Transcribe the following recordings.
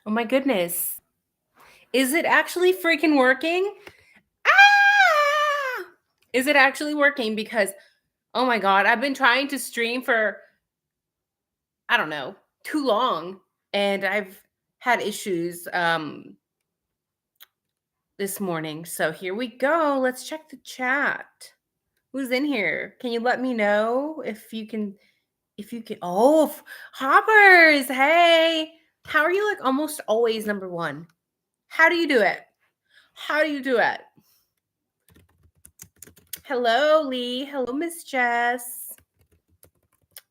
Oh my goodness. Is it actually freaking working? Ah! Is it actually working? Because, oh my God, I've been trying to stream for, I don't know, too long. And I've had issues this morning. So here we go. Let's check the chat. Who's in here? Can you let me know if you can? Oh, Hoppers. Hey. How are you like almost always number one? How do you do it? How do you do it? Hello, Lee. Hello, Miss Jess.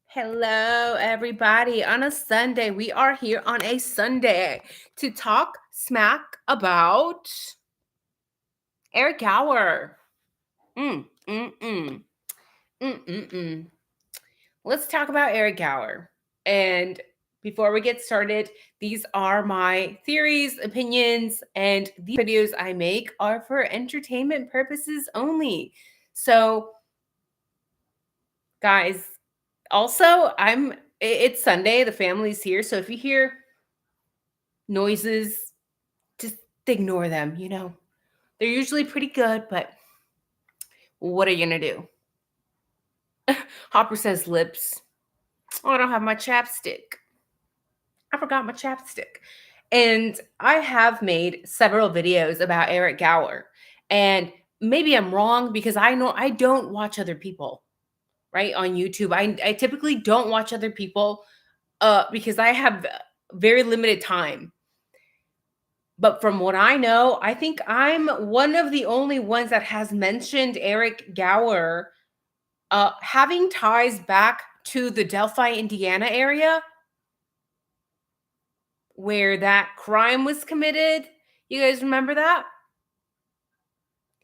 Hello, everybody. On a Sunday, we are here on a Sunday to talk smack about Eric Gower. Mm, mm, mm. Mm, mm, mm. Let's talk about Eric Gower. And before we get started, these are my theories, opinions, and these videos I make are for entertainment purposes only. So, guys, also, it's Sunday, the family's here, so if you hear noises, just ignore them, They're usually pretty good, but what are you gonna do? Hopper says lips. Oh, I don't have my chapstick. I forgot my chapstick. And I have made several videos about Eric Gower. And maybe I'm wrong because I know I don't watch other people, right? On YouTube. I typically don't watch other people because I have very limited time. But from what I know, I think I'm one of the only ones that has mentioned Eric Gower having ties back to the Delphi, Indiana area where that crime was committed. You guys remember that?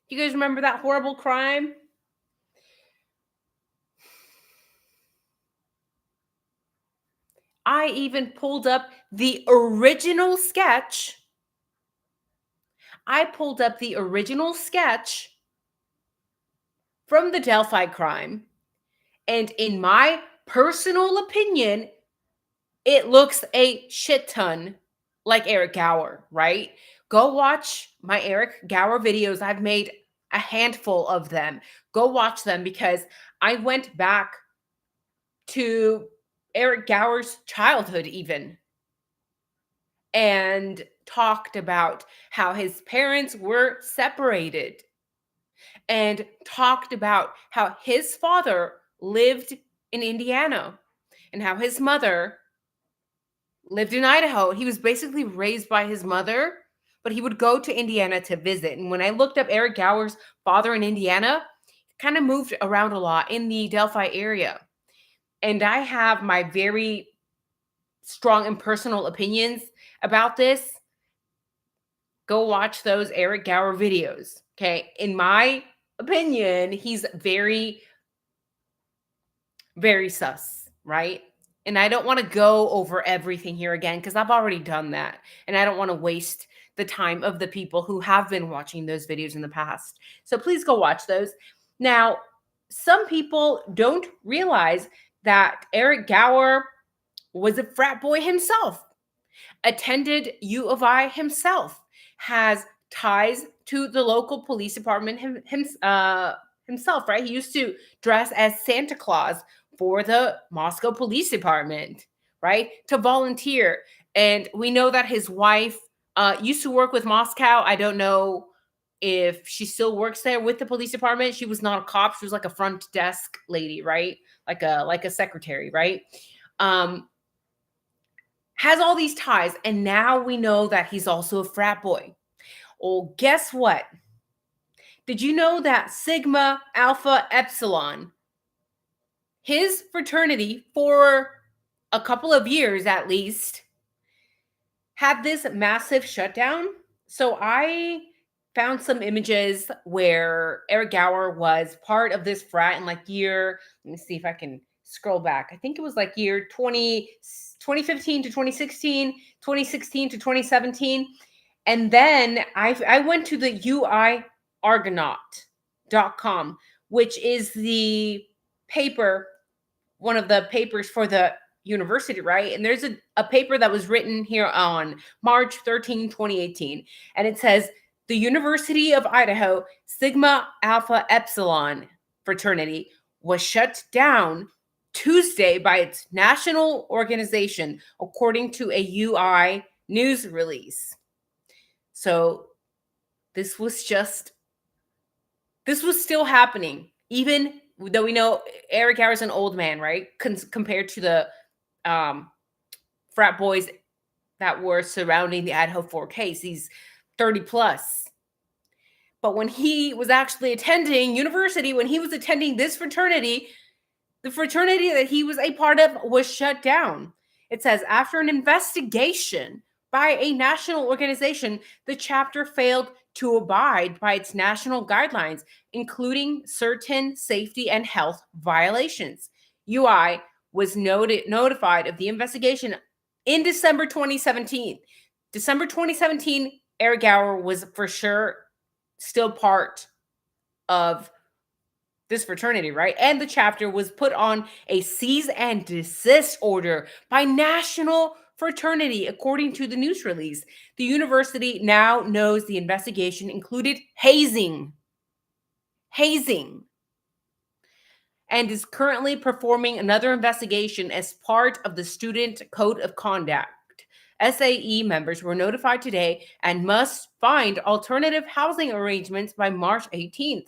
You guys remember that horrible crime? I even pulled up the original sketch. I pulled up the original sketch from the Delphi crime. And in my personal opinion, it looks a shit ton like Eric Gower, right? Go watch my Eric Gower videos. I've made a handful of them. Go watch them because I went back to Eric Gower's childhood, even, and talked about how his parents were separated and talked about how his father lived in Indiana and how his mother lived in Idaho. He was basically raised by his mother, but he would go to Indiana to visit. And when I looked up Eric Gower's father in Indiana, kind of moved around a lot in the Delphi area. And I have my very strong and personal opinions about this. Go watch those Eric Gower videos. Okay. In my opinion, he's very, very sus, right? And I don't want to go over everything here again because I've already done that. And I don't want to waste the time of the people who have been watching those videos in the past. So please go watch those. Now, some people don't realize that Eric Gower was a frat boy himself, attended U of I himself, has ties to the local police department himself, right? He used to dress as Santa Claus for the Moscow Police Department, right? To volunteer. And we know that his wife used to work with Moscow. I don't know if she still works there with the police department. She was not a cop. She was like a front desk lady, right? Like a secretary, right? Has all these ties, and now we know that he's also a frat boy. Well, guess what? Did you know that Sigma Alpha Epsilon, his fraternity for a couple of years at least, had this massive shutdown? So I found some images where Eric Gower was part of this frat in like let me see if I can scroll back. I think it was like year 2015 to 2016, 2016 to 2017. And then I went to the uiargonaut.com, which is the paper, one of the papers for the university, right? And there's a paper that was written here on March 13, 2018. And it says the University of Idaho Sigma Alpha Epsilon fraternity was shut down Tuesday by its national organization, according to a UI news release. So this was still happening, even though we know Eric Gower is an old man, right? Compared to the frat boys that were surrounding the Idaho 4 case. He's 30 plus. But when he was actually attending university, when he was attending this fraternity, the fraternity that he was a part of was shut down. It says, after an investigation by a national organization, the chapter failed to abide by its national guidelines, including certain safety and health violations. UI was notified of the investigation in December 2017. December 2017, Eric Gower was for sure still part of this fraternity, right? And the chapter was put on a cease and desist order by national fraternity, according to the news release. The university now knows the investigation included hazing, and is currently performing another investigation as part of the Student Code of Conduct. SAE members were notified today and must find alternative housing arrangements by March 18th.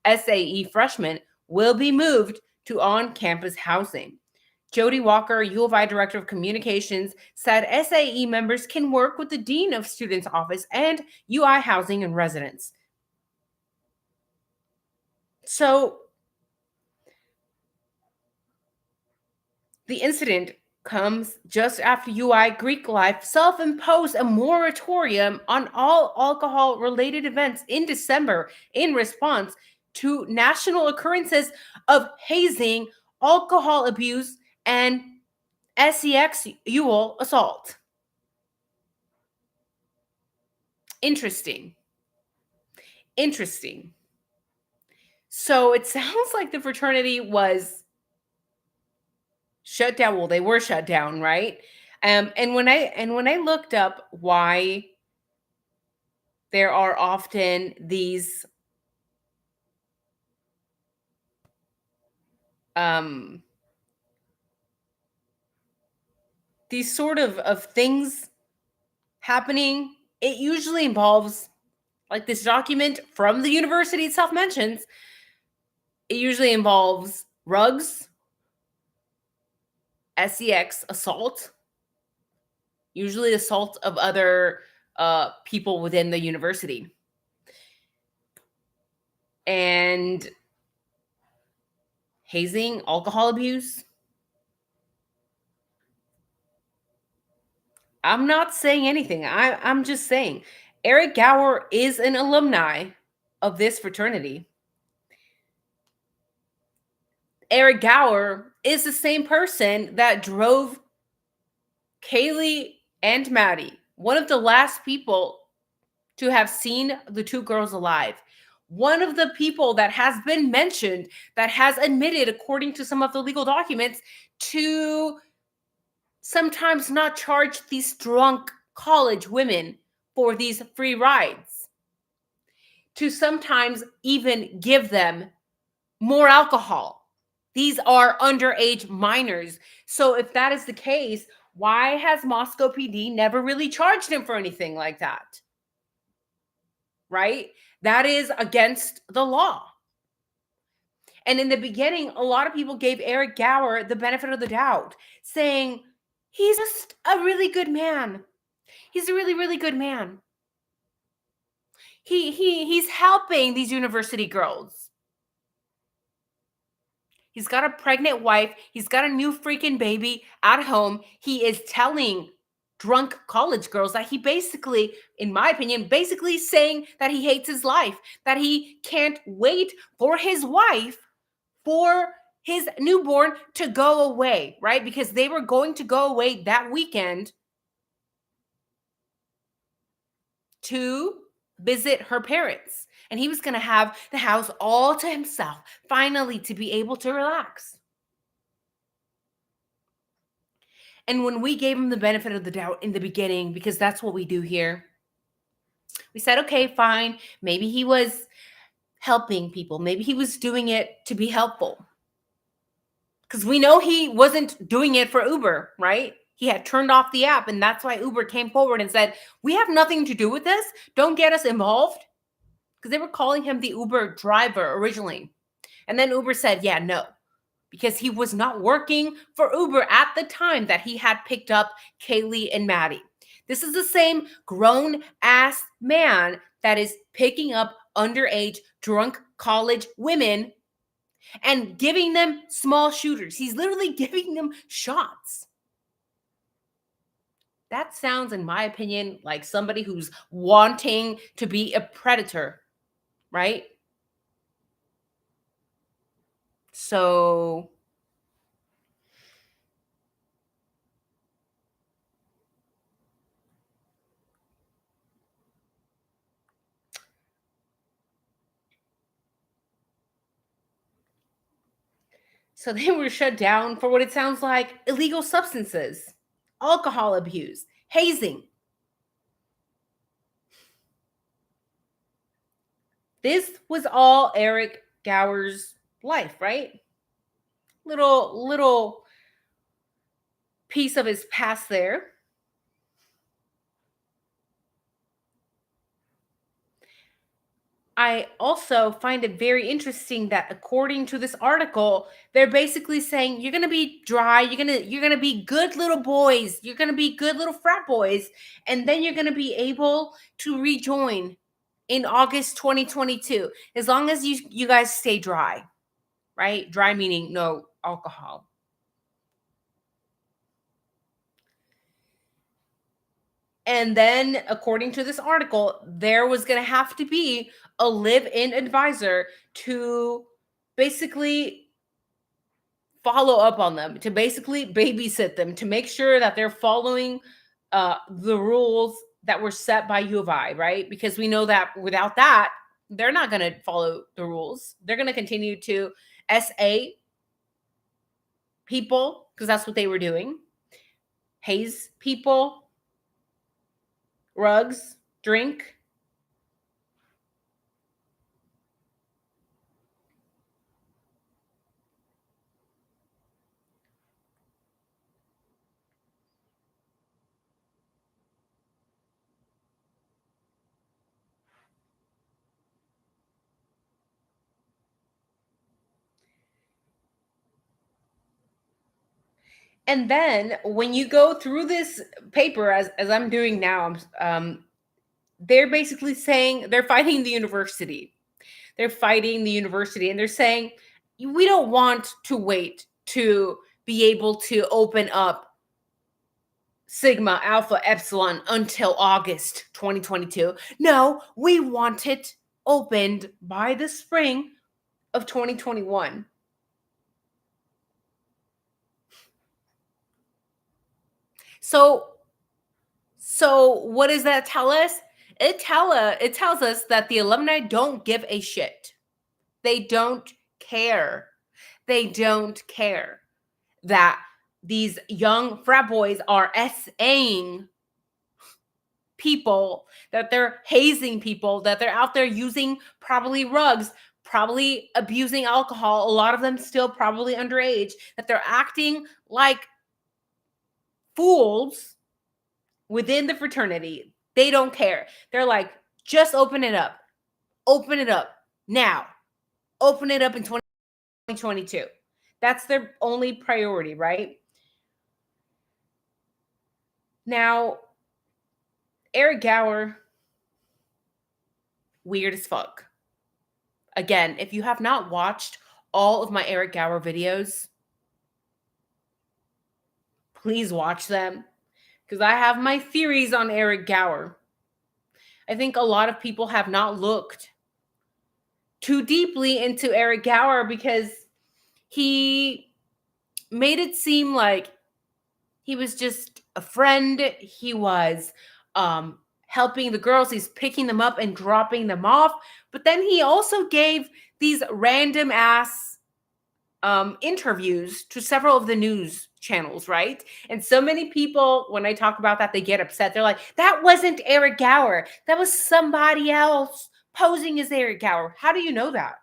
SAE freshmen will be moved to on-campus housing. Jody Walker, U of I Director of Communications, said SAE members can work with the Dean of Students' Office and UI Housing and Residence. So the incident comes just after UI Greek Life self-imposed a moratorium on all alcohol-related events in December in response to national occurrences of hazing, alcohol abuse, and sexual assault. Interesting. So it sounds like the fraternity was shut down. Well, they were shut down, right? And when I looked up why there are often these sort of things happening, it usually involves, like this document from the university itself mentions, it usually involves rugs, sex assault, usually assault of other people within the university, and hazing, alcohol abuse. I'm not saying anything. I'm just saying Eric Gower is an alumni of this fraternity. Eric Gower is the same person that drove Kaylee and Maddie, one of the last people to have seen the two girls alive. One of the people that has been mentioned, that has admitted, according to some of the legal documents, to sometimes not charge these drunk college women for these free rides, to sometimes even give them more alcohol. These are underage minors. So if that is the case, why has Moscow PD never really charged him for anything like that? Right? That is against the law. And in the beginning, a lot of people gave Eric Gower the benefit of the doubt, saying he's just a really good man. He's a really, really good man. He's helping these university girls. He's got a pregnant wife. He's got a new freaking baby at home. He is telling drunk college girls that he basically, in my opinion, basically saying that he hates his life, that he can't wait for his wife, for his newborn to go away, right? Because they were going to go away that weekend to visit her parents. And he was going to have the house all to himself, finally, to be able to relax. And when we gave him the benefit of the doubt in the beginning, because that's what we do here, we said, okay, fine. Maybe he was helping people. Maybe he was doing it to be helpful. Because we know he wasn't doing it for Uber, right? He had turned off the app, and that's why Uber came forward and said, we have nothing to do with this. Don't get us involved. Because they were calling him the Uber driver originally. And then Uber said, yeah, no. Because he was not working for Uber at the time that he had picked up Kaylee and Maddie. This is the same grown ass man that is picking up underage drunk college women and giving them small shooters. He's literally giving them shots. That sounds, in my opinion, like somebody who's wanting to be a predator, right? So they were shut down for what it sounds like illegal substances, alcohol abuse, hazing. This was all Eric Gower's life, right? Little piece of his past there. I also find it very interesting that according to this article, they're basically saying you're going to be dry, you're going to be good little boys, you're going to be good little frat boys, and then you're going to be able to rejoin in August 2022 as long as you guys stay dry. Right? Dry meaning no alcohol. And then, according to this article, there was going to have to be a live-in advisor to basically follow up on them, to basically babysit them, to make sure that they're following the rules that were set by U of I, right? Because we know that without that, they're not going to follow the rules. They're going to continue to SA people, because that's what they were doing, haze people, rugs, drink. And then when you go through this paper, as I'm doing now, they're basically saying they're fighting the university. They're fighting the university, and they're saying we don't want to wait to be able to open up Sigma, Alpha, Epsilon until August 2022. No, we want it opened by the spring of 2021. So what does that tell us? It tells us that the alumni don't give a shit. They don't care. They don't care that these young frat boys are SAing people, that they're hazing people, that they're out there using probably rugs, probably abusing alcohol, a lot of them still probably underage, that they're acting like fools within the fraternity. They don't care. They're like, just open it up. Open it up now. Open it up in 2022. That's their only priority, right? Now, Eric Gower, weird as fuck. Again, if you have not watched all of my Eric Gower videos, please watch them, because I have my theories on Eric Gower. I think a lot of people have not looked too deeply into Eric Gower because he made it seem like he was just a friend. He was helping the girls. He's picking them up and dropping them off. But then he also gave these random ass interviews to several of the news channels, right? And so many people, when I talk about that, they get upset. They're like, that wasn't Eric Gower. That was somebody else posing as Eric Gower. How do you know that?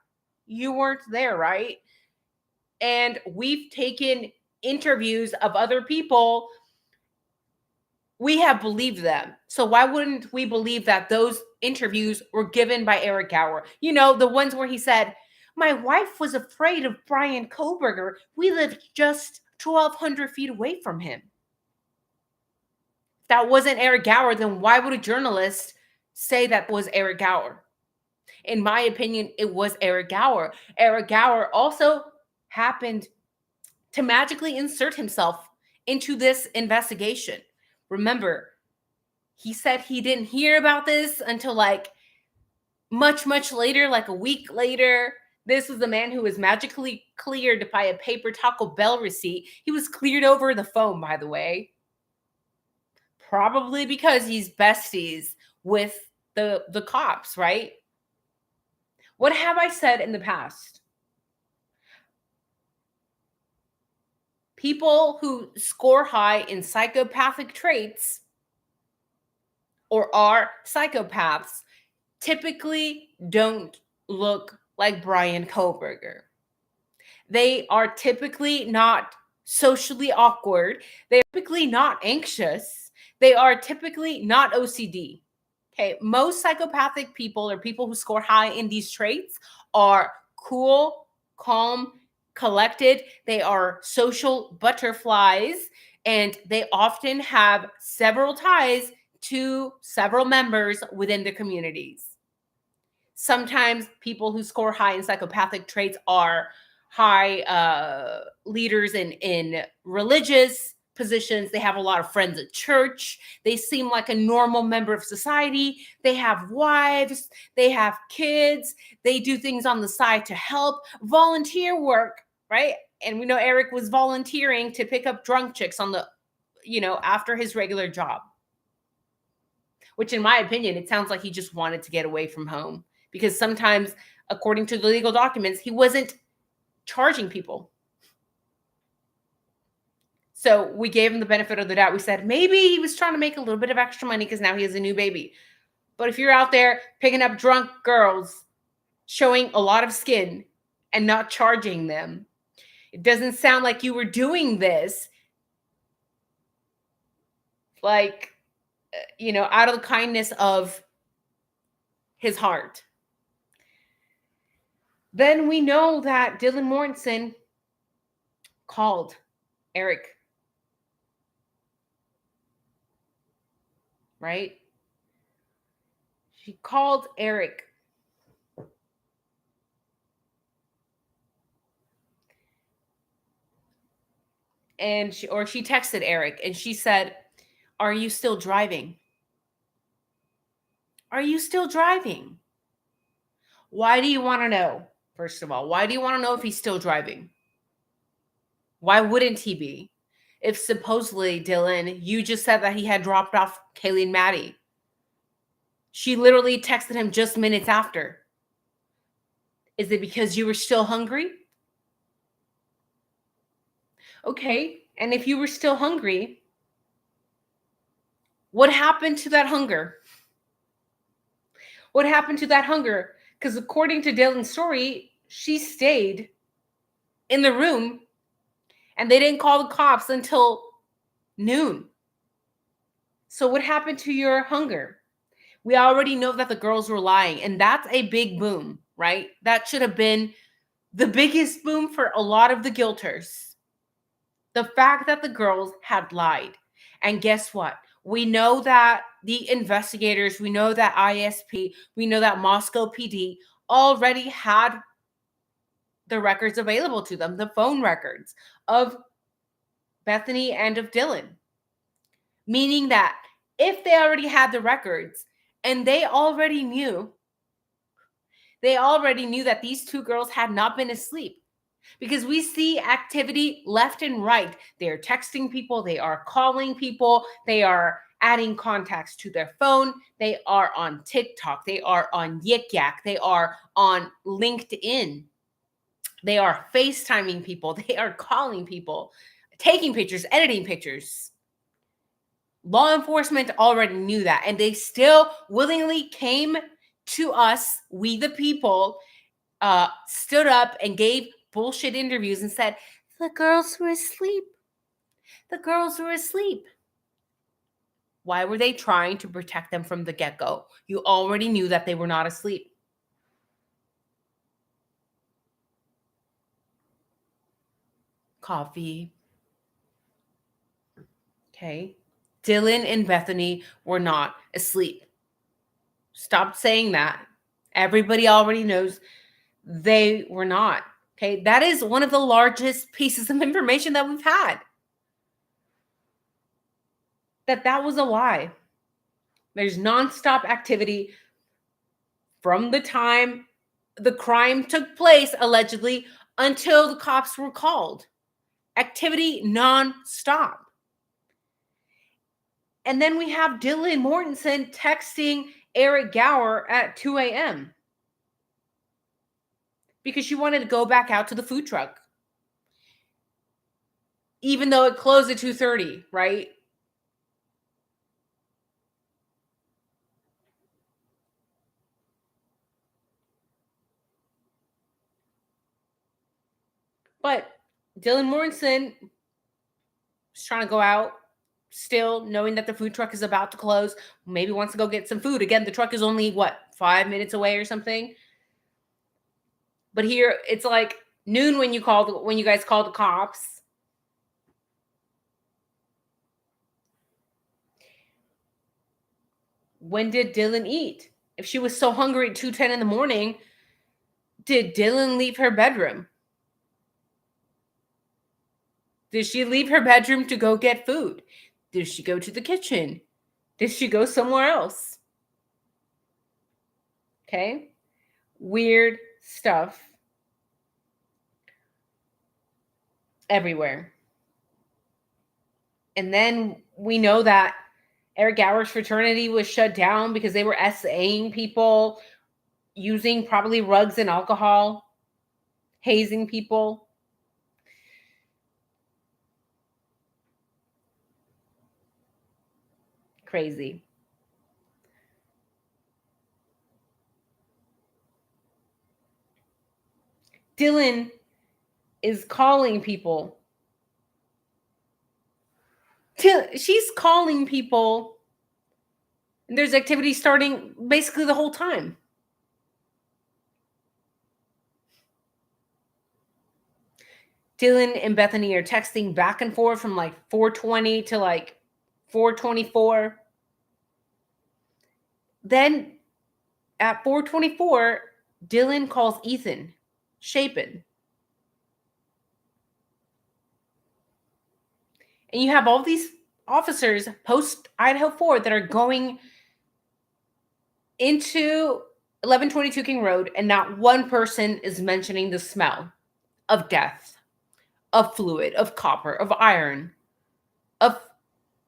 You weren't there, right? And we've taken interviews of other people. We have believed them. So why wouldn't we believe that those interviews were given by Eric Gower? You know, the ones where he said, my wife was afraid of Brian Koberger. We lived just 1,200 feet away from him. If that wasn't Eric Gower, then why would a journalist say that was Eric Gower? In my opinion, it was Eric Gower. Eric Gower also happened to magically insert himself into this investigation. Remember, he said he didn't hear about this until like much, much later, like a week later. This was the man who was magically cleared by a paper Taco Bell receipt. He was cleared over the phone, by the way. Probably because he's besties with the cops, right? What have I said in the past? People who score high in psychopathic traits or are psychopaths typically don't look like Brian Koberger. They are typically not socially awkward. They're typically not anxious. They are typically not OCD. Okay, most psychopathic people or people who score high in these traits are cool, calm, collected. They are social butterflies, and they often have several ties to several members within the communities. Sometimes people who score high in psychopathic traits are high leaders in religious positions. They have a lot of friends at church. They seem like a normal member of society. They have wives. They have kids. They do things on the side to help. Volunteer work, right? And we know Eric was volunteering to pick up drunk chicks on the, after his regular job. Which in my opinion, it sounds like he just wanted to get away from home. Because sometimes, according to the legal documents, he wasn't charging people. So we gave him the benefit of the doubt. We said, maybe he was trying to make a little bit of extra money because now he has a new baby. But if you're out there picking up drunk girls, showing a lot of skin and not charging them, it doesn't sound like you were doing this like, out of the kindness of his heart. Then we know that Dylan Mortensen called Eric. Right? She called Eric. And she texted Eric and she said, "Are you still driving? Are you still driving? Why do you want to know? First of all, why do you want to know if he's still driving? Why wouldn't he be? If supposedly, Dylan, you just said that he had dropped off Kaylee and Maddie. She literally texted him just minutes after. Is it because you were still hungry? Okay, and if you were still hungry, what happened to that hunger? What happened to that hunger? Because according to Dylan's story, she stayed in the room and they didn't call the cops until noon. So what happened to your hunger? We already know that the girls were lying, and that's a big boom, right? That should have been the biggest boom for a lot of the guilters. The fact that the girls had lied. And guess what? We know that the investigators, we know that ISP, we know that Moscow PD already had the records available to them, the phone records of Bethany and of Dylan. Meaning that if they already had the records and they already knew that these two girls had not been asleep. Because we see activity left and right. They are texting people. They are calling people. They are adding contacts to their phone. They are on TikTok. They are on Yik Yak. They are on LinkedIn. They are FaceTiming people. They are calling people. taking pictures, editing pictures. Law enforcement already knew that, and they still willingly came to us, we the people, stood up and gave bullshit interviews and said, the girls were asleep. The girls were asleep. Why were they trying to protect them from the get-go? You already knew that they were not asleep. Coffee. Okay. Dylan and Bethany were not asleep. Stop saying that. Everybody already knows they were not. Okay. That is one of the largest pieces of information that we've had. That was a lie. There's nonstop activity from the time the crime took place, allegedly, until the cops were called. Activity nonstop. And then we have Dylan Mortensen texting Eric Gower at 2 a.m. because she wanted to go back out to the food truck. Even though it closed at 2:30, right? But Dylan Mortensen was trying to go out, still knowing that the food truck is about to close. Maybe wants to go get some food. Again, the truck is only, 5 minutes away or something? But here, it's like noon when you guys called the cops. When did Dylan eat? If she was so hungry at 2:10 in the morning, did Dylan leave her bedroom? Did she leave her bedroom to go get food? Did she go to the kitchen? Did she go somewhere else? Okay. Weird stuff everywhere. And then we know that Eric Gower's fraternity was shut down because they were SAing people, using probably rugs and alcohol, hazing people. Crazy. Dylan is calling people. She's calling people. And there's activity starting basically the whole time. Dylan and Bethany are texting back and forth from like 4:20 to like 4:24. Then at 4:24, Dylan calls Ethan Chapin. And you have all these officers post Idaho 4 that are going into 1122 King Road, and not one person is mentioning the smell of death, of fluid, of copper, of iron, of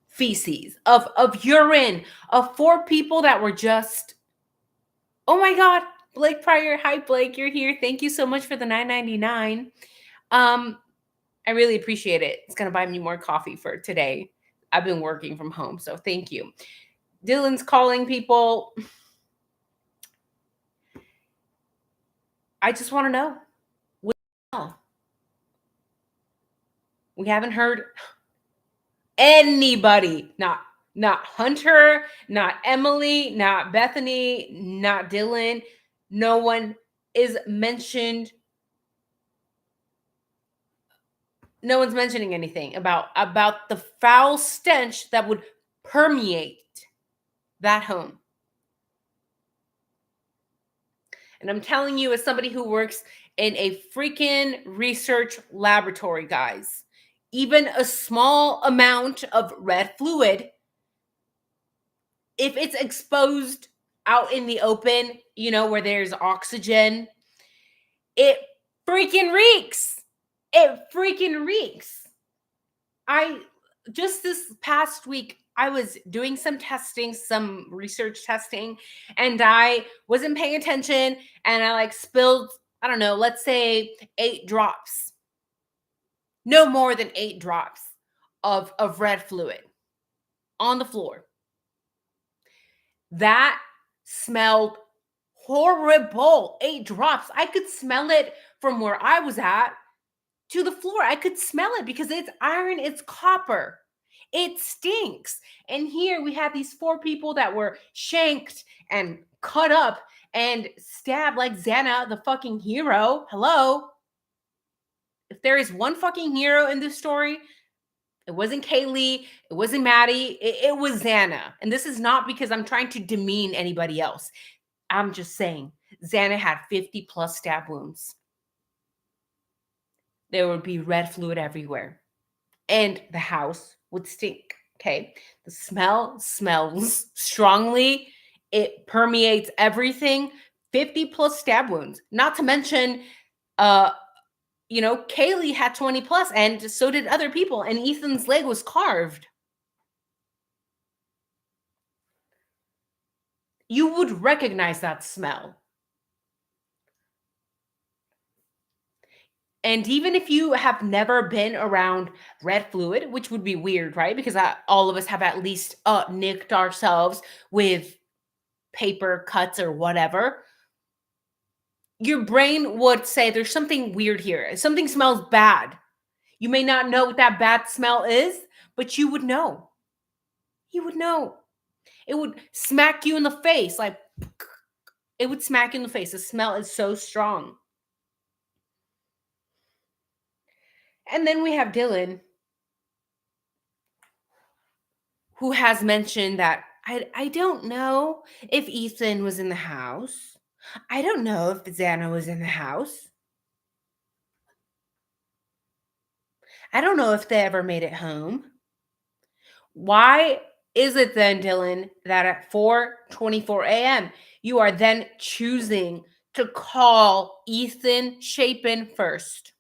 feces, of urine, of 4 people that were just, oh my God, Blake Pryor. Hi, Blake, you're here. Thank you so much for the $9.99. I really appreciate it. It's going to buy me more coffee for today. I've been working from home, so thank you. Dylan's calling people. I just want to know. We haven't heard anybody, not Hunter, not Emily, not Bethany, not Dylan. No one is mentioned. No one's mentioning anything about the foul stench that would permeate that home. And I'm telling you, as somebody who works in a freaking research laboratory, guys, even a small amount of red fluid, if it's exposed out in the open, where there's oxygen, it freaking reeks. It freaking reeks. Just this past week, I was doing some testing, some research testing, and I wasn't paying attention, and I spilled, I don't know, let's say 8 drops no more than 8 drops of red fluid on the floor. That smelled horrible. 8 drops. I could smell it from where I was at to the floor. I could smell it because it's iron, it's copper. It stinks. And here we have these 4 people that were shanked and cut up and stabbed like Xana, the fucking hero. Hello? If there is one fucking hero in this story, it wasn't Kaylee, it wasn't Maddie, it was Xana. And this is not because I'm trying to demean anybody else. I'm just saying, Xana had 50 plus stab wounds. There would be red fluid everywhere. And the house would stink. Okay. The smell smells strongly. It permeates everything. 50 plus stab wounds. Not to mention, Kaylee had 20 plus, and so did other people. And Ethan's leg was carved. You would recognize that smell. And even if you have never been around red fluid, which would be weird, right? Because all of us have at least nicked ourselves with paper cuts or whatever. Your brain would say there's something weird here. Something smells bad. You may not know what that bad smell is, but you would know. You would know. It would smack you in the face. Like, it would smack you in the face. The smell is so strong. And then we have Dylan, who has mentioned that I don't know if Ethan was in the house. I don't know if Xana was in the house. I don't know if they ever made it home. Why is it then, Dylan, that at 4:24 a.m. you are then choosing to call Ethan Chapin first?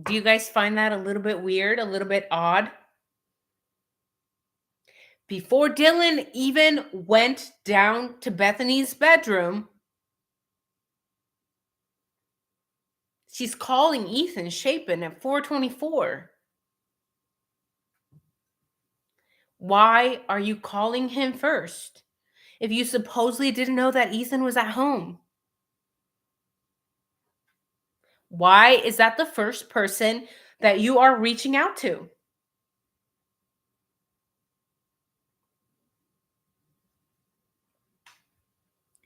Do you guys find that a little bit weird, a little bit odd? Before Dylan even went down to Bethany's bedroom, she's calling Ethan Chapin at 4:24. Why are you calling him first if you supposedly didn't know that Ethan was at home? Why is that the first person that you are reaching out to?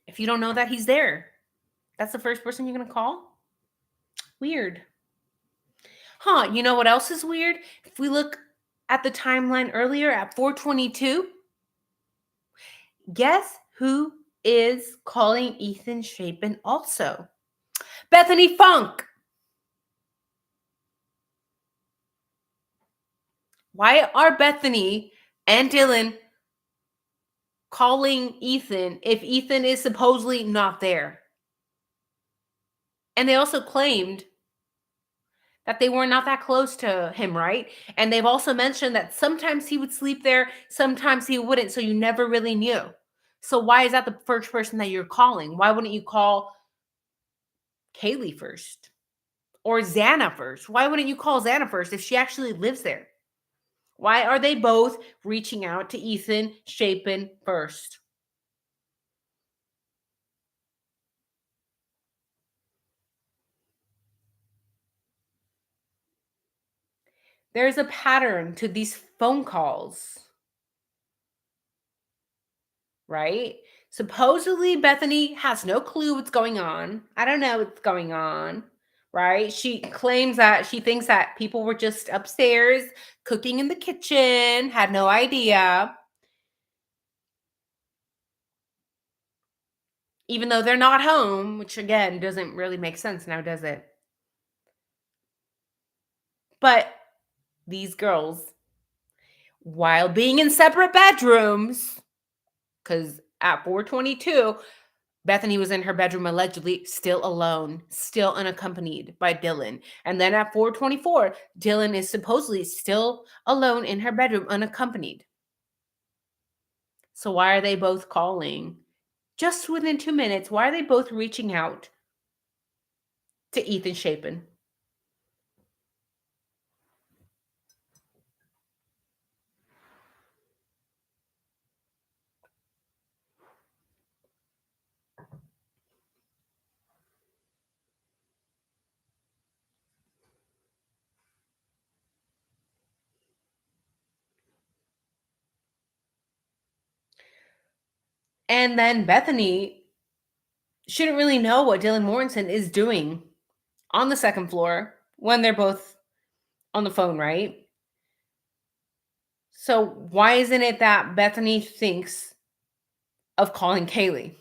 If you don't know that he's there, that's the first person you're going to call? Weird. Huh, you know what else is weird? If we look at the timeline earlier at 4:22, guess who is calling Ethan Chapin also? Bethany Funk. Why are Bethany and Dylan calling Ethan if Ethan is supposedly not there? And they also claimed that they were not that close to him, right? And they've also mentioned that sometimes he would sleep there, sometimes he wouldn't, so you never really knew. So why is that the first person that you're calling? Why wouldn't you call Kaylee first? Or Xana first? Why wouldn't you call Xana first if she actually lives there? Why are they both reaching out to Ethan Chapin first? There's a pattern to these phone calls, right? Supposedly, Bethany has no clue what's going on. I don't know what's going on, right? She claims that she thinks that people were just upstairs cooking in the kitchen, had no idea, even though they're not home, which again doesn't really make sense now, does it? But these girls, while being in separate bedrooms, because at 4:22, Bethany was in her bedroom allegedly still alone, still unaccompanied by Dylan. And then at 4:24, Dylan is supposedly still alone in her bedroom unaccompanied. So why are they both calling? Just within 2 minutes, why are they both reaching out to Ethan Chapin. And then Bethany shouldn't really know what Dylan Morrison is doing on the second floor when they're both on the phone, right? So why isn't it that Bethany thinks of calling Kaylee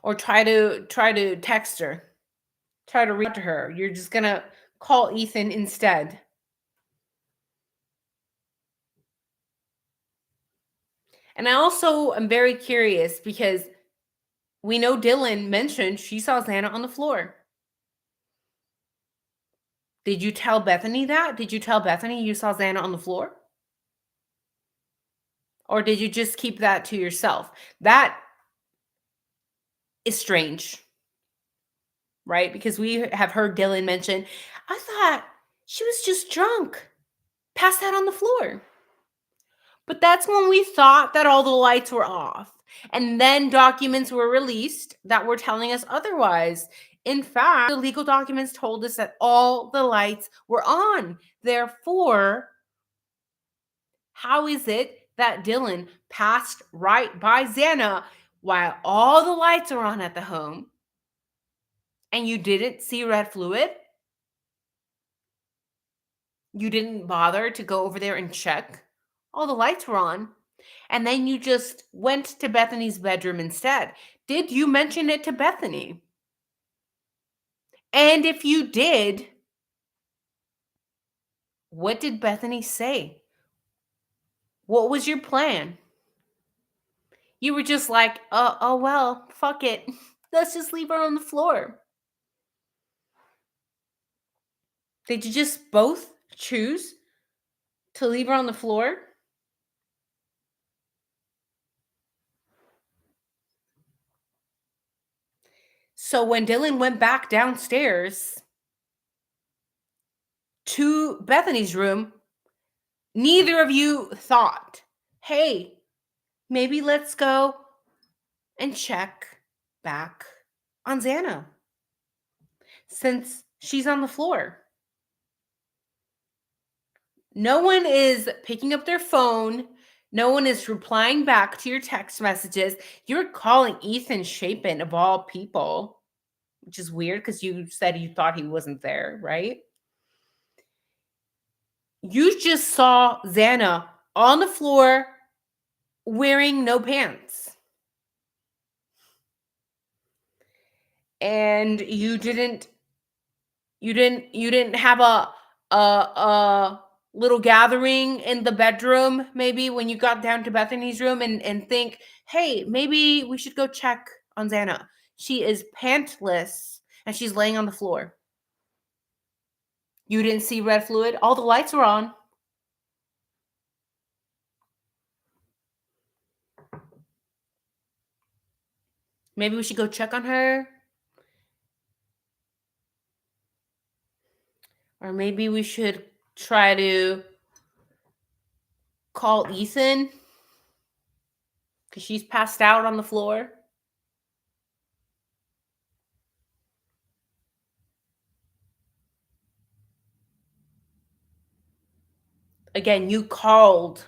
or try to text her, try to reach out to her? You're just gonna call Ethan instead. And I also am very curious because we know Dylan mentioned she saw Xana on the floor. Did you tell Bethany that? Did you tell Bethany you saw Xana on the floor? Or did you just keep that to yourself? That is strange, right? Because we have heard Dylan mention, I thought she was just drunk, passed out on the floor. But that's when we thought that all the lights were off. And then documents were released that were telling us otherwise. In fact, the legal documents told us that all the lights were on. Therefore, how is it that Dylan passed right by Xana while all the lights are on at the home and you didn't see red fluid? You didn't bother to go over there and check? All the lights were on. And then you just went to Bethany's bedroom instead. Did you mention it to Bethany? And if you did, what did Bethany say? What was your plan? You were just like, oh well, fuck it. Let's just leave her on the floor. Did you just both choose to leave her on the floor? So when Dylan went back downstairs to Bethany's room, neither of you thought, hey, maybe let's go and check back on Xana since she's on the floor. No one is picking up their phone. No one is replying back to your text messages. You're calling Ethan Chapin of all people, which is weird because you said you thought he wasn't there, right? You just saw Xana on the floor wearing no pants. And you didn't have a little gathering in the bedroom maybe when you got down to Bethany's room and think, hey, maybe we should go check on Xana. She is pantless and she's laying on the floor. You didn't see red fluid. All the lights were on. Maybe we should go check on her. Or maybe we should try to call Ethan because she's passed out on the floor. Again, you called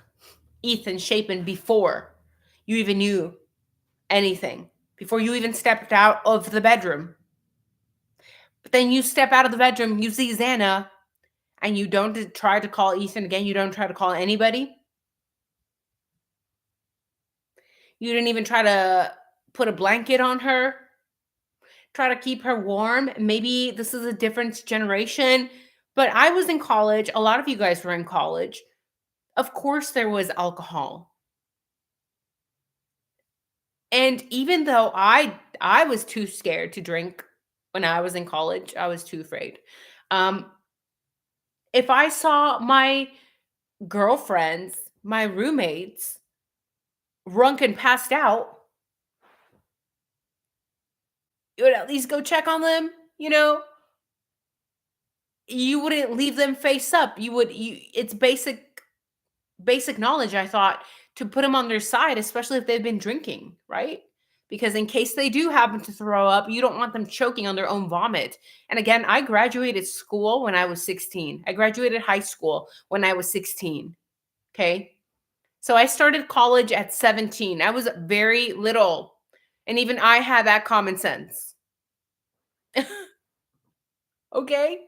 Ethan Chapin before you even knew anything, before you even stepped out of the bedroom. But then you step out of the bedroom, you see Xana, and you don't try to call Ethan again. You don't try to call anybody. You didn't even try to put a blanket on her, try to keep her warm. Maybe this is a different generation, but I was in college. A lot of you guys were in college. Of course, there was alcohol. And even though I was too scared to drink when I was in college, I was too afraid. Um, if I saw my girlfriends, my roommates, drunk and passed out, you would at least go check on them, you know? You wouldn't leave them face up. It's basic knowledge, I thought, to put them on their side, especially if they've been drinking, right? Because in case they do happen to throw up, you don't want them choking on their own vomit. And again, I graduated school when I was 16. I graduated high school when I was 16. Okay. So I started college at 17. I was very little. And even I had that common sense. Okay.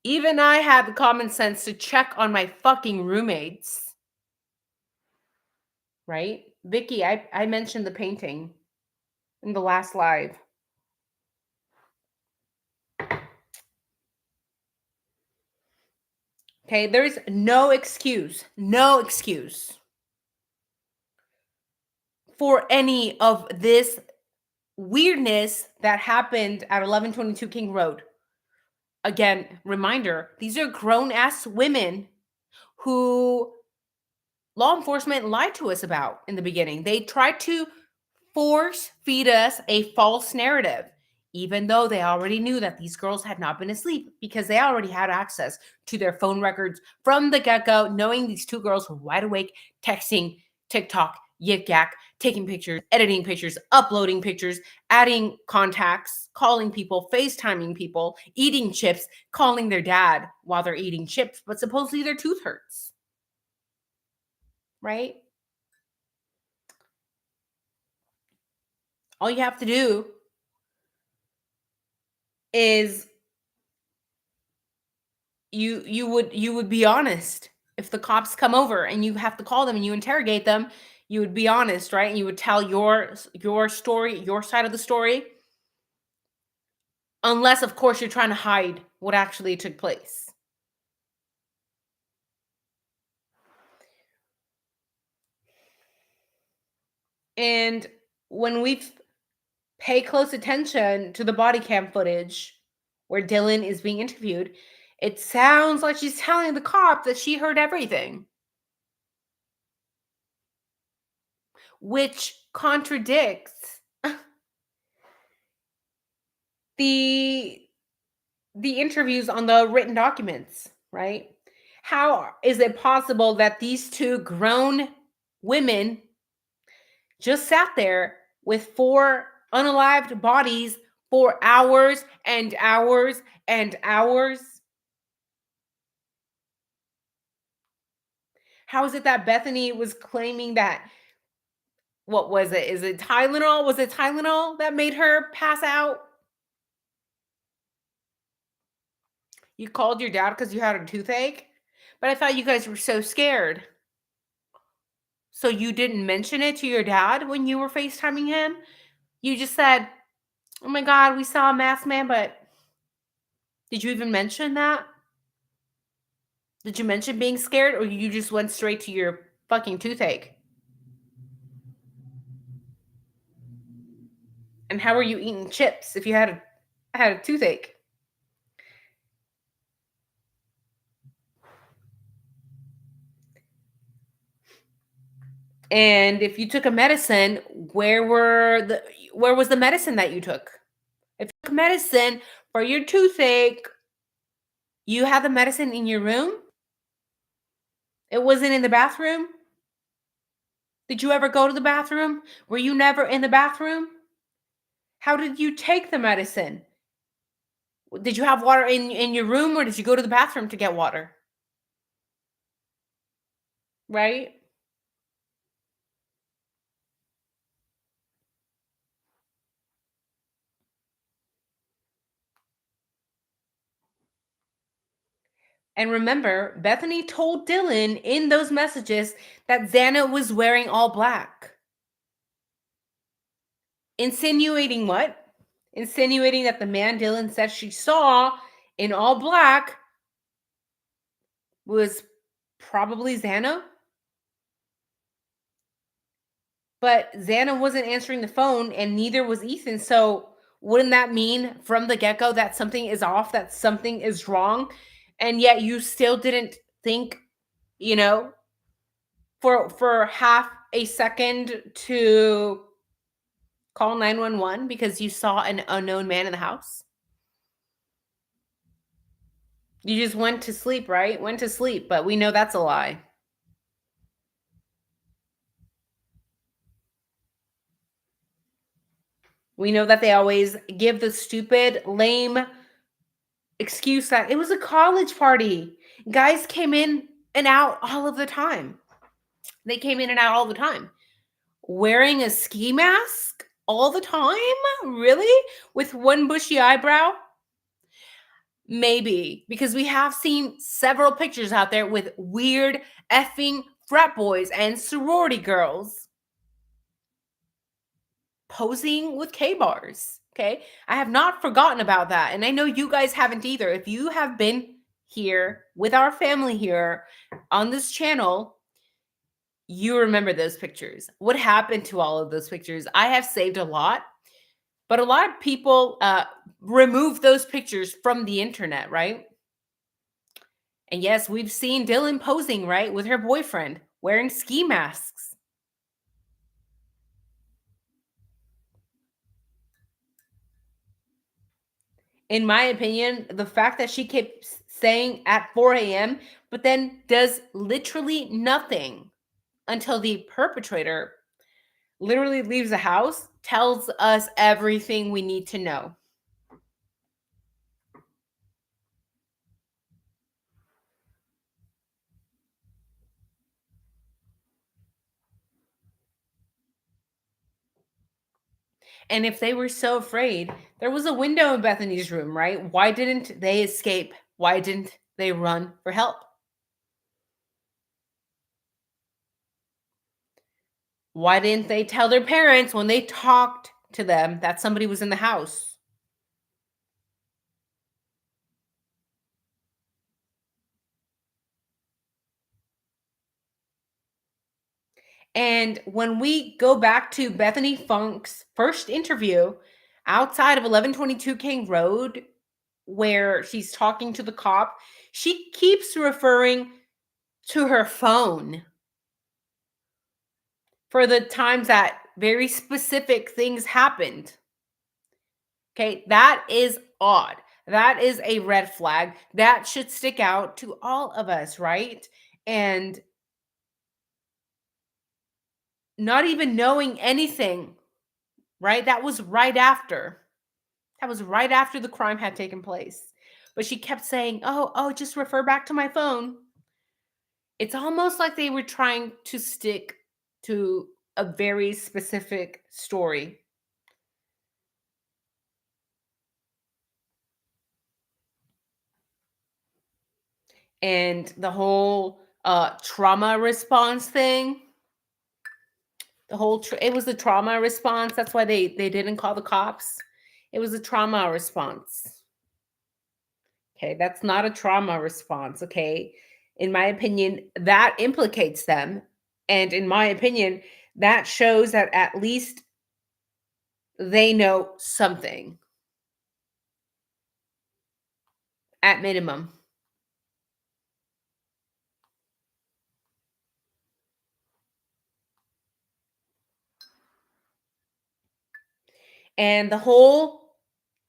Even I had the common sense to check on my fucking roommates. Right? Vicky, I mentioned the painting in the last live. Okay, there's no excuse for any of this weirdness that happened at 1122 King Road. Again, reminder, these are grown ass women who law enforcement lied to us about in the beginning. They tried to force feed us a false narrative, even though they already knew that these girls had not been asleep because they already had access to their phone records from the get go, knowing these two girls were wide awake, texting, TikTok, yik yak, taking pictures, editing pictures, uploading pictures, adding contacts, calling people, FaceTiming people, eating chips, calling their dad while they're eating chips, but supposedly their tooth hurts. Right? All you have to do is you would be honest. If the cops come over and you have to call them and you interrogate them, you would be honest, right? And you would tell your story, your side of the story, unless of course you're trying to hide what actually took place. And when we pay close attention to the body cam footage where Dylan is being interviewed, it sounds like she's telling the cop that she heard everything, which contradicts the the interviews on the written documents, right? How is it possible that these two grown women just sat there with four unalived bodies for hours and hours and hours? How is it that Bethany was claiming that, what was it? Is it Tylenol? Was it Tylenol that made her pass out? You called your dad because you had a toothache? But I thought you guys were so scared. So you didn't mention it to your dad when you were FaceTiming him? You just said, "Oh my god, we saw a masked man," but did you even mention that? Did you mention being scared, or you just went straight to your fucking toothache? And how were you eating chips if you had a toothache? And if you took a medicine, where was the medicine that you took? If you took medicine for your toothache, you had the medicine in your room? It wasn't in the bathroom? Did you ever go to the bathroom? Were you never in the bathroom? How did you take the medicine? Did you have water in your room, or did you go to the bathroom to get water? Right? And remember, Bethany told Dylan in those messages that Xana was wearing all black. Insinuating what? Insinuating that the man Dylan said she saw in all black was probably Xana. But Xana wasn't answering the phone and neither was Ethan. So wouldn't that mean from the get go that something is off, that something is wrong? And yet you still didn't think, you know, for half a second to Call 911 because you saw an unknown man in the house? You just went to sleep, right? Went to sleep, but we know that's a lie. We know that they always give the stupid, lame excuse that it was a college party. Guys came in and out all of the time. They came in and out all the time. Wearing a ski mask all the time? Really? With one bushy eyebrow? Maybe, because we have seen several pictures out there with weird effing frat boys and sorority girls posing with K bars. Okay. I have not forgotten about that. And I know you guys haven't either. If you have been here with our family here on this channel, you remember those pictures. What happened to all of those pictures? I have saved a lot, but a lot of people remove those pictures from the internet, right? And yes, we've seen Dylan posing, right, with her boyfriend wearing ski masks. In my opinion, the fact that she keeps saying at 4 a.m., but then does literally nothing until the perpetrator literally leaves the house tells us everything we need to know. And if they were so afraid, there was a window in Bethany's room, right? Why didn't they escape? Why didn't they run for help? Why didn't they tell their parents when they talked to them that somebody was in the house? And when we go back to Bethany Funk's first interview outside of 1122 King Road, where she's talking to the cop, she keeps referring to her phone for the times that very specific things happened. Okay, that is odd. That is a red flag. That should stick out to all of us, right? And not even knowing anything, right? That was right after. That was right after the crime had taken place. But she kept saying, "Oh, just refer back to my phone." It's almost like they were trying to stick to a very specific story. And the whole trauma response thing, it was the trauma response. That's why they didn't call the cops. It was a trauma response. Okay, that's not a trauma response, okay? In my opinion, that implicates them. And in my opinion, that shows that at least they know something at minimum. And the whole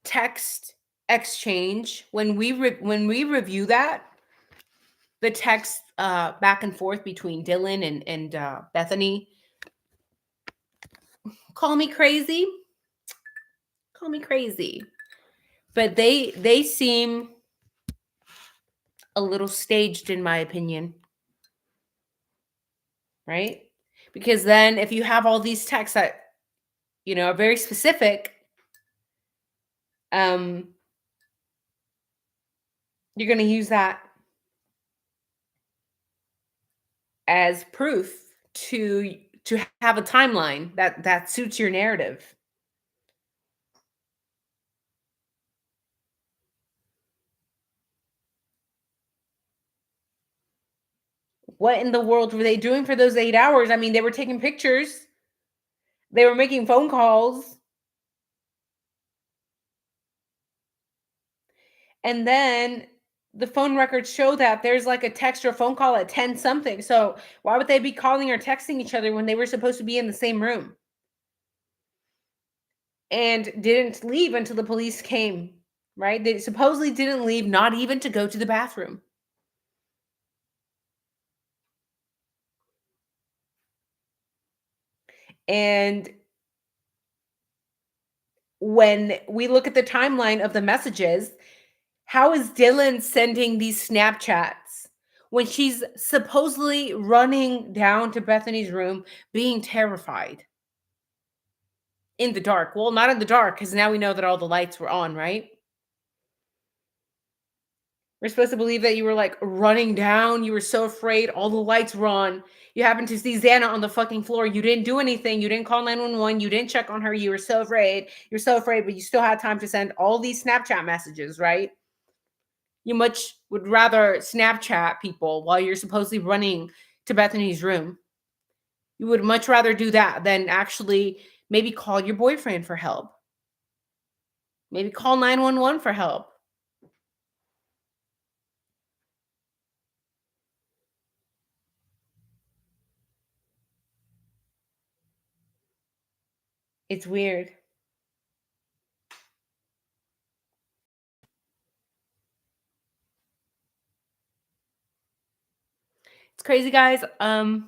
text exchange, when we review that, the text back and forth between Dylan and Bethany, call me crazy, call me crazy, but they seem a little staged in my opinion, right? Because then if you have all these texts that are very specific, um you're going to use that as proof to have a timeline that suits your narrative. What in the world were they doing for those 8 hours? I mean, they were taking pictures, they were making phone calls, and then the phone records show that there's like a text or phone call at 10 something. So why would they be calling or texting each other when they were supposed to be in the same room? and didn't leave until the police came, right? They supposedly didn't leave, not even to go to the bathroom. And when we look at the timeline of the messages, how is Dylan sending these Snapchats when she's supposedly running down to Bethany's room being terrified in the dark? Well, not in the dark because now we know that all the lights were on, right? We're supposed to believe that you were like running down. You were so afraid. All the lights were on. You happened to see Xana on the fucking floor. You didn't do anything. You didn't call 911. You didn't check on her. You were so afraid. You're so afraid, but you still had time to send all these Snapchat messages, right? You much would rather Snapchat people while you're supposedly running to Bethany's room. You would much rather do that than actually maybe call your boyfriend for help. Maybe call 911 for help. It's weird. It's crazy, guys. I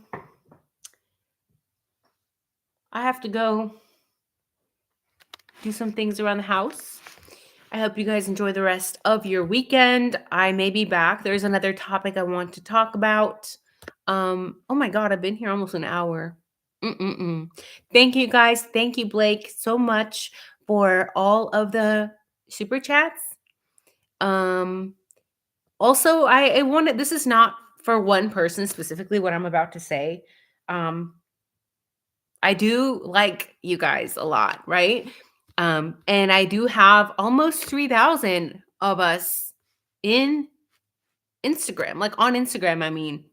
have to go do some things around the house. I hope you guys enjoy the rest of your weekend. I may be back. There's another topic I want to talk about. Oh my God, I've been here almost an hour. Thank you guys. Thank you, Blake, so much for all of the super chats. Also, I wanted, this is not for one person specifically what I'm about to say. I do like you guys a lot, right? And I do have almost 3,000 of us in Instagram, like on Instagram, I mean.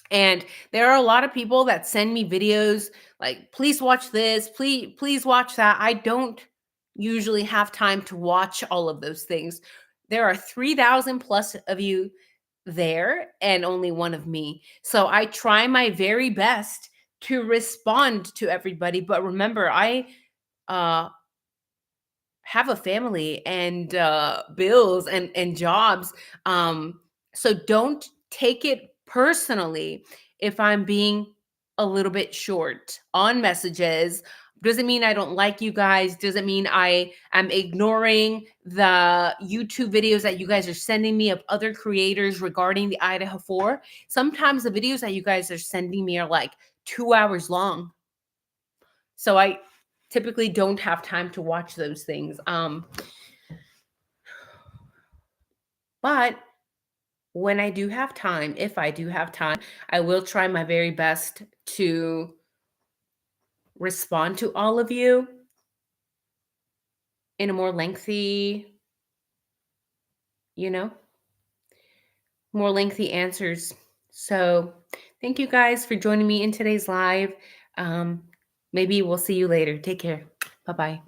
And there are a lot of people that send me videos like, please watch this, please watch that. I don't usually have time to watch all of those things. There are 3,000 plus of you there and only one of me. So I try my very best to respond to everybody. But remember, I uh have a family and bills and jobs. So don't take it personally if I'm being a little bit short on messages. Doesn't mean I don't like you guys. Doesn't mean I am ignoring the YouTube videos that you guys are sending me of other creators regarding the Idaho 4. Sometimes the videos that you guys are sending me are like 2 hours long. So I typically don't have time to watch those things. But when I do have time, if I do have time, I will try my very best to respond to all of you in a more lengthy, you know, more lengthy answers. So thank you guys for joining me in today's live. Um, Maybe we'll see you later. Take care. Bye bye.